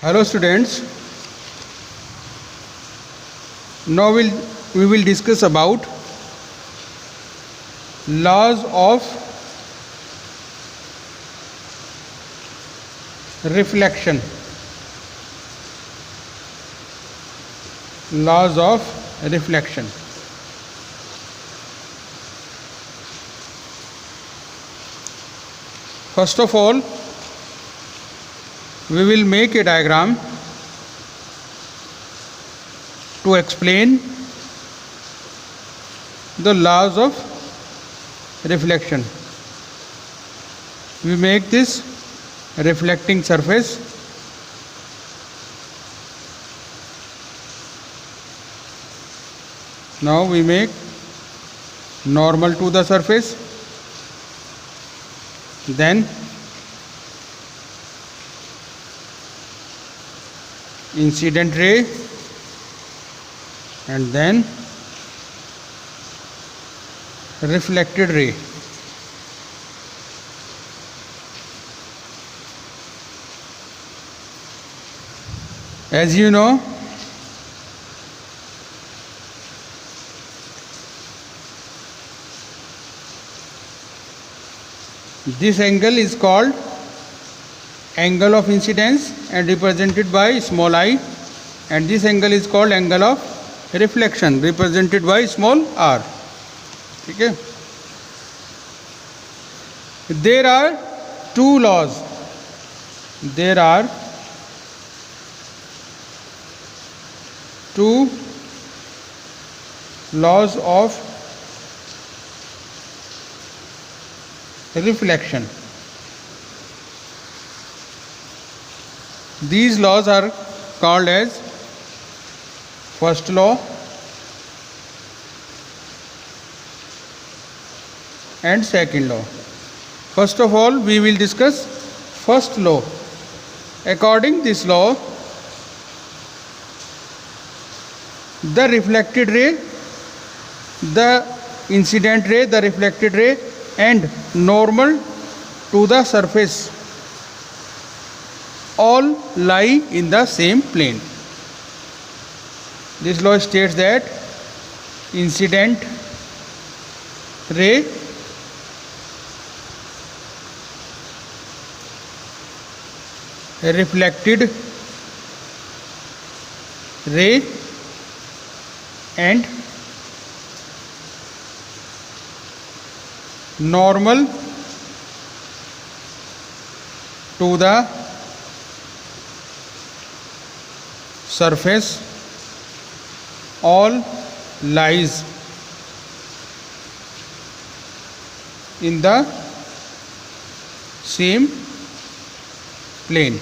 Hello students, now we will discuss about laws of reflection. Laws of reflection. First of all, we will make a diagram to explain the laws of reflection. We make this reflecting surface. Now we make normal to the surface, then incident ray, and then reflected ray. As you know, this angle is called angle of incidence and represented by small I, and this angle is called angle of reflection represented by small r. Okay. There are two laws. There are two laws of reflection. These laws are called as first law and second law. First of all, we will discuss first law. According this law, the reflected ray, the incident ray, the reflected ray and normal to the surface all lie in the same plane. This law states that incident ray reflected ray and normal to the surface all lies in the same plane.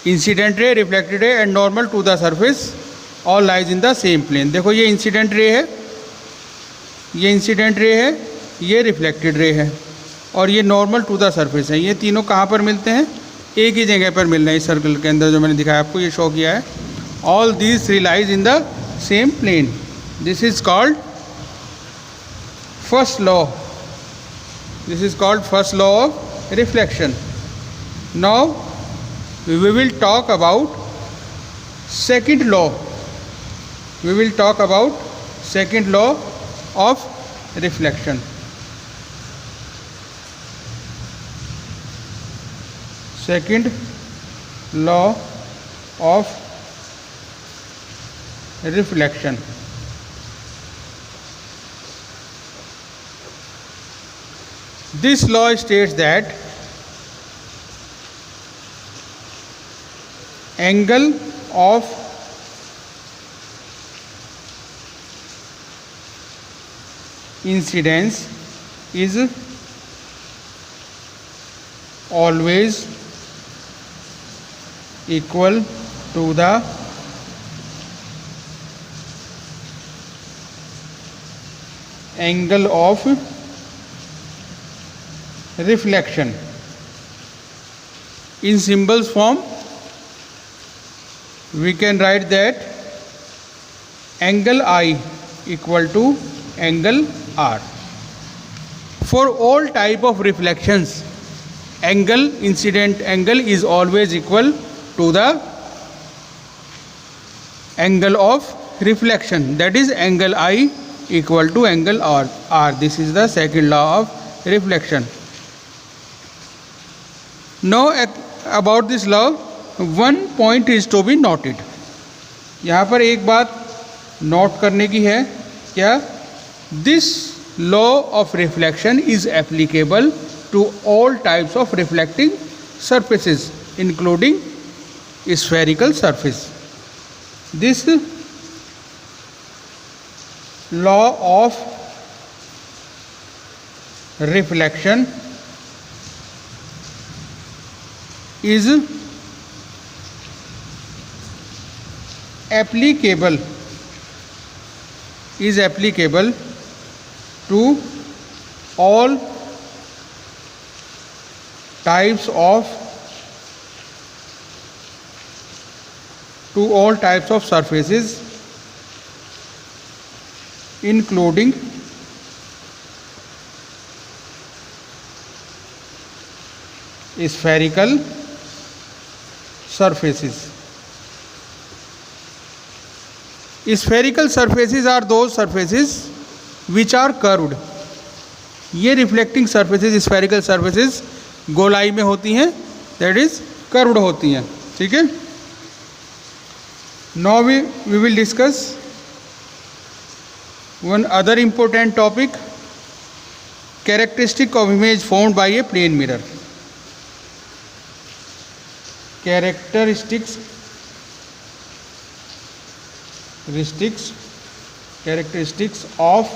Incident ray, reflected ray and normal to the surface all lies in the same plane. देखो ये incident ray है, ये incident ray है, ये reflected ray है और ये normal to the surface है. ये तीनों कहाँ पर मिलते हैं? एक ही जगह पर मिल रहे हैं. इस सर्कल के अंदर जो मैंने दिखाया आपको, ये शो किया है. All these three lies in the same plane. This is called first law. This is called first law of reflection. Now we will talk about second law. We will talk about second law of reflection. Second law of reflection. This law states that angle of incidence is always equal to the angle of reflection. In symbols form, we can write that angle I equal to angle R. For all type of reflections, angle, incident angle is always equal to the angle of reflection, that is angle I equal to angle R. This is the second law of reflection. Now about this law, one point is to be noted. यहाँ पर एक बात note करने की है, क्या? This law of reflection is applicable to all types of reflecting surfaces including spherical surface. This law of reflection is applicable to all types of surfaces including spherical surfaces. Spherical surfaces are those surfaces which are curved. ये reflecting surfaces, spherical surfaces गोलाई में होती हैं, that is curved होती हैं. ठीक है. Now we will discuss one other important topic, characteristic of image formed by a plane mirror. Characteristics of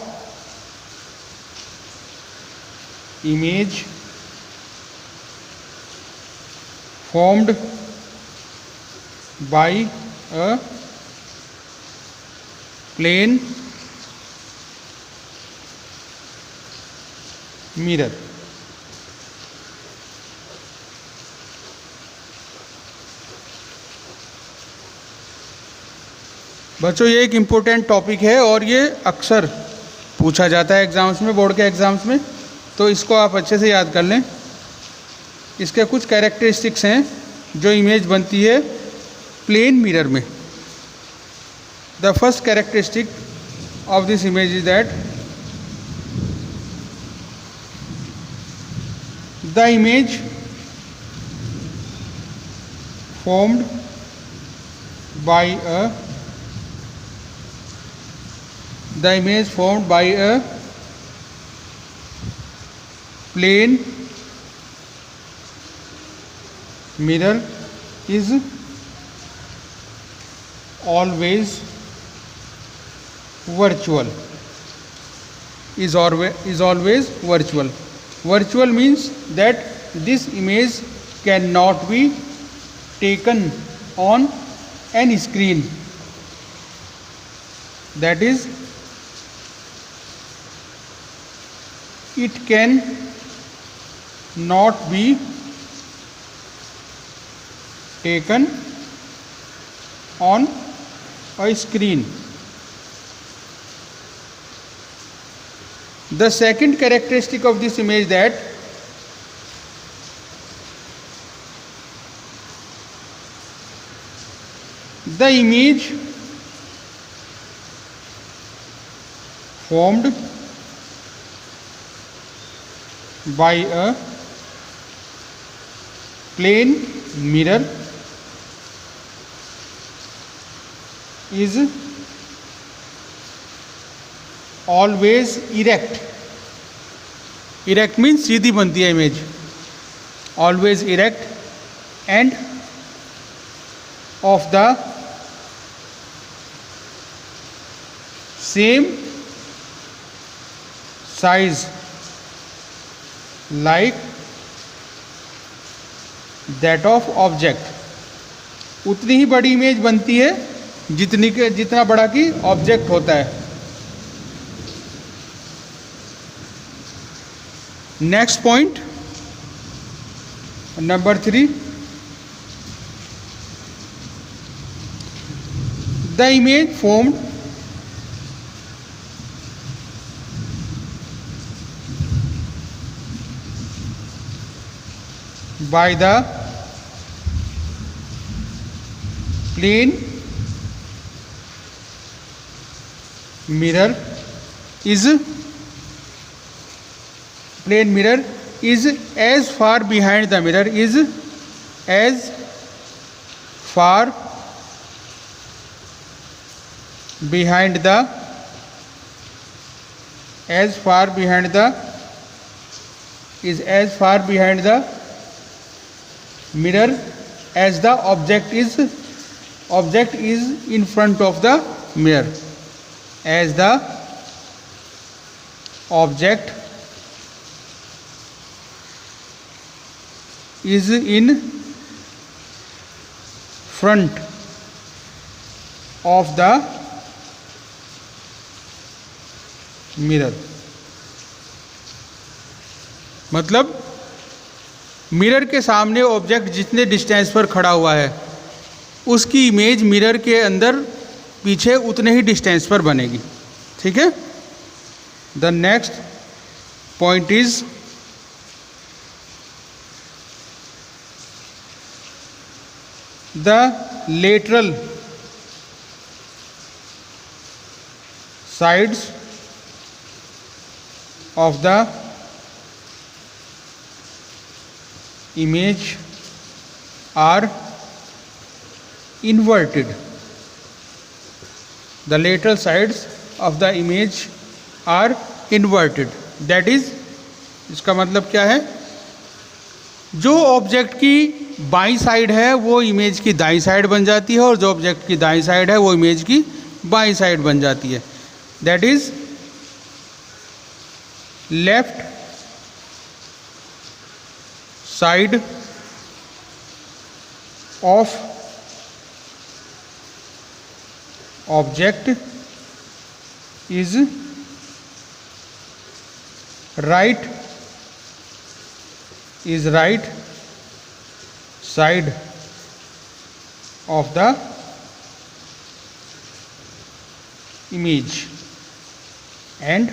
image formed by a plane mirror. बच्चों ये एक इम्पोर्टेंट टॉपिक है और ये अक्सर पूछा जाता है एग्ज़ाम्स में, बोर्ड के एग्ज़ाम्स में, तो इसको आप अच्छे से याद कर लें. इसके कुछ कैरेक्टरिस्टिक्स हैं जो इमेज बनती है प्लेन मिरर में. The first characteristic of this image is that the image formed bye a plane mirror is always virtual. Virtual means that this image cannot be taken on any screen. That is, it can not be taken on a screen. The second characteristic of this image that the image formed by a plane mirror is always erect. Erect means सीधी बनती है image. Always erect and of the same size like that of object. उतनी ही बड़ी image बनती है जितना बड़ा कि object होता है. Next point number 3, the image formed by the plane mirror is as far behind the mirror as far behind the mirror as the object is in front of the mirror, as the object is in front of the mirror। मतलब mirror के सामने object जितने distance पर खड़ा हुआ है उसकी image mirror के अंदर पीछे उतने ही डिस्टेंस पर बनेगी। ठीक है। The next point is the lateral sides of the image are inverted। The lateral sides of the image are inverted। That is, इसका मतलब क्या है, जो ऑब्जेक्ट की बाईं साइड है वो इमेज की दाईं साइड बन जाती है और जो ऑब्जेक्ट की दाईं साइड है वो इमेज की बाईं साइड बन जाती है। That is left side of object is right side of the image and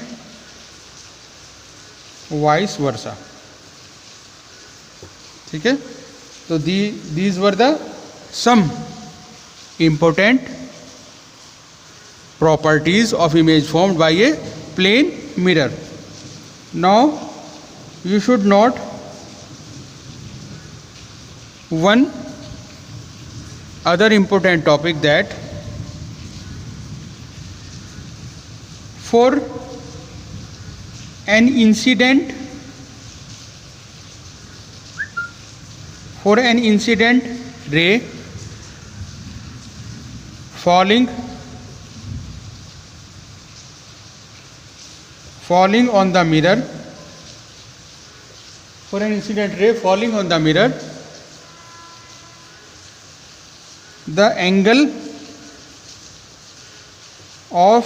vice versa. ठीक है। तो these were the some important properties of image formed by a plane mirror. Now you should note one other important topic, that for an incident ray falling on the mirror, for an incident ray falling on the mirror, the angle of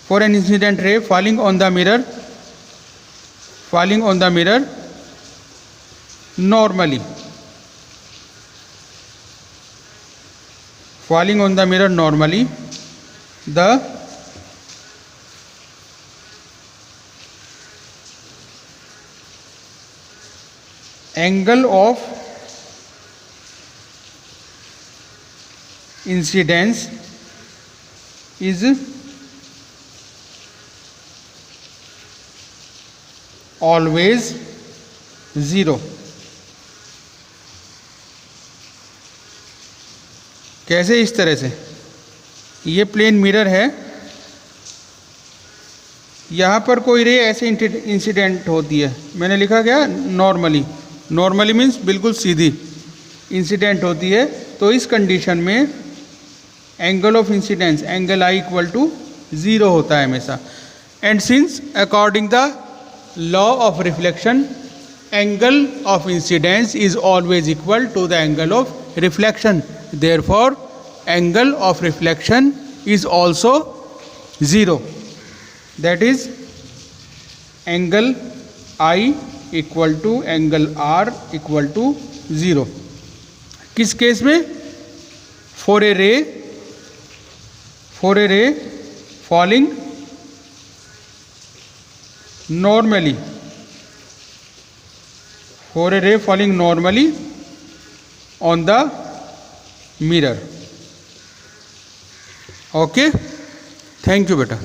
for an incident ray falling on the mirror normally, the angle of incidence is always 0। कैसे? इस तरह से, ये plane mirror है, यहाँ पर कोई रे ऐसे इंसिडेंट होती है, मैंने लिखा क्या, नॉर्मली मीन्स बिल्कुल सीधी इंसिडेंट होती है। तो इस कंडीशन में angle of incidence, angle I equal to 0 होता है हमेशा। And since according the law of reflection, angle of incidence is always equal to the angle of reflection, therefore angle of reflection is also 0। That is angle I equal to angle R equal to 0। किस case में? For a ray falling normally on the mirror. Okay, thank you बेटा।